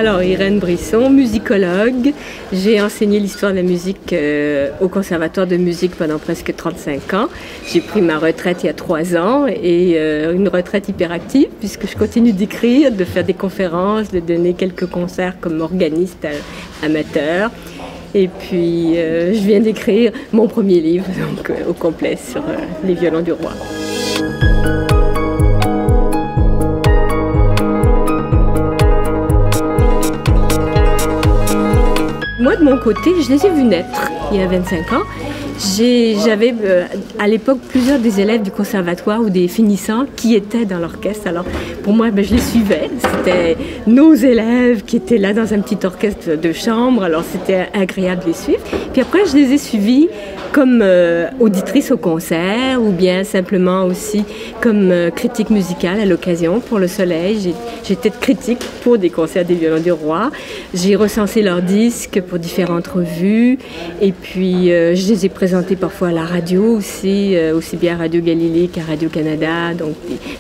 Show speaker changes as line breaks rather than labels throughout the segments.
Alors, Irène Brisson, musicologue. J'ai enseigné l'histoire de la musique au Conservatoire de musique pendant presque 35 ans. J'ai pris ma retraite il y a 3 ans et une retraite hyperactive puisque je continue d'écrire, de faire des conférences, de donner quelques concerts comme organiste amateur. Et puis, je viens d'écrire mon premier livre, donc au complet, sur les violons du roi. Moi, de mon côté, je les ai vus naître il y a 25 ans. J'avais à l'époque plusieurs des élèves du conservatoire ou des finissants qui étaient dans l'orchestre. Alors pour moi, je les suivais. C'était nos élèves qui étaient là dans un petit orchestre de chambre. Alors c'était agréable de les suivre. Puis après, je les ai suivis comme auditrice au concert ou bien simplement aussi comme critique musicale à l'occasion pour Le Soleil. J'étais critique pour des concerts des violons du roi. J'ai recensé leurs disques pour différentes revues et puis je les ai présentés parfois à la radio aussi, aussi bien à Radio Galilée qu'à Radio-Canada, donc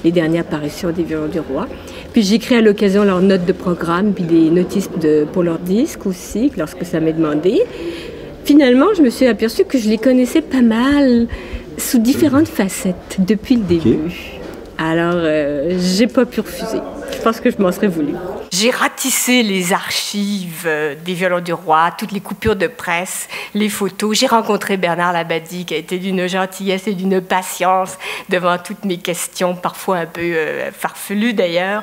les dernières parutions des violons du roi. Puis j'écris à l'occasion leurs notes de programme puis des notices pour leurs disques aussi, lorsque ça m'est demandé. Finalement, je me suis aperçue que je les connaissais pas mal sous différentes facettes depuis le début. Alors, j'ai pas pu refuser. Je pense que je m'en serais voulu. J'ai ratissé les archives des violons du roi, toutes les coupures de presse, les photos. J'ai rencontré Bernard Labadie, qui a été d'une gentillesse et d'une patience devant toutes mes questions, parfois un peu farfelues d'ailleurs.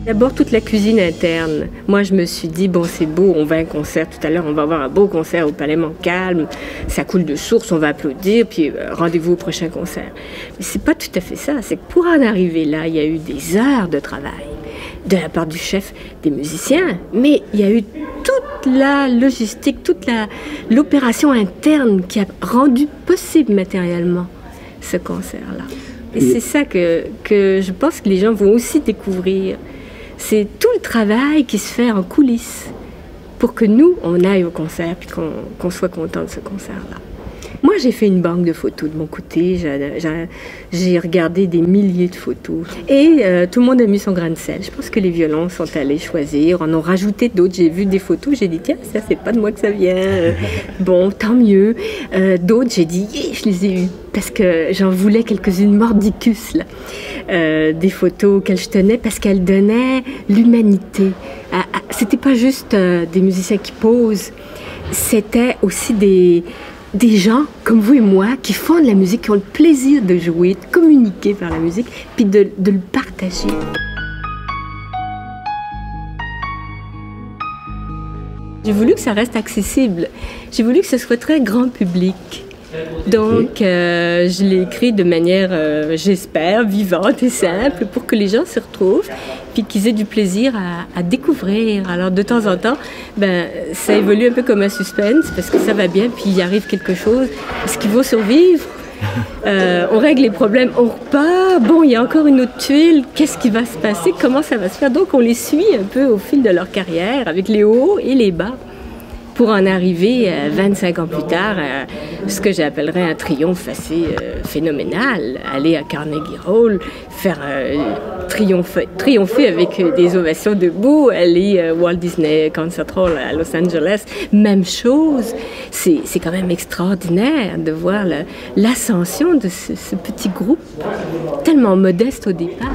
D'abord, toute la cuisine interne. Moi, je me suis dit, bon, c'est beau, on va à un concert tout à l'heure, on va avoir un beau concert au Palais Montcalm, ça coule de source, on va applaudir, puis rendez-vous au prochain concert. Mais c'est pas tout à fait ça. C'est que pour en arriver là, il y a eu des heures de travail de la part du chef, des musiciens, mais il y a eu toute la logistique, toute l'opération interne qui a rendu possible matériellement ce concert-là. Et c'est ça que je pense que les gens vont aussi découvrir. C'est tout le travail qui se fait en coulisses pour que nous, on aille au concert et qu'on soit content de ce concert-là. Moi, j'ai fait une banque de photos de mon côté. J'ai regardé des milliers de photos. Et tout le monde a mis son grain de sel. Je pense que les violons sont allés choisir, en ont rajouté d'autres. J'ai vu des photos, j'ai dit, tiens, ça, c'est pas de moi que ça vient. Bon, tant mieux. D'autres, j'ai dit, je les ai eues. Parce que j'en voulais quelques-unes mordicus, là. Des photos auxquelles je tenais parce qu'elles donnaient l'humanité. C'était pas juste des musiciens qui posent, c'était aussi des gens comme vous et moi qui font de la musique, qui ont le plaisir de jouer, de communiquer par la musique, puis de le partager. J'ai voulu que ça reste accessible. J'ai voulu que ce soit très grand public. Donc, je l'ai écrit de manière, j'espère, vivante et simple pour que les gens se retrouvent puis qu'ils aient du plaisir à découvrir. Alors, de temps en temps, ça évolue un peu comme un suspense parce que ça va bien puis il arrive quelque chose. Est-ce qu'il faut survivre? On règle les problèmes, on repart. Bon, il y a encore une autre tuile. Qu'est-ce qui va se passer? Comment ça va se faire? Donc, on les suit un peu au fil de leur carrière avec les hauts et les bas, pour en arriver 25 ans plus tard à ce que j'appellerais un triomphe assez phénoménal. Aller à Carnegie Hall, faire triompher avec des ovations debout, aller Walt Disney Concert Hall à Los Angeles, même chose. C'est quand même extraordinaire de voir l'ascension de ce petit groupe, tellement modeste au départ.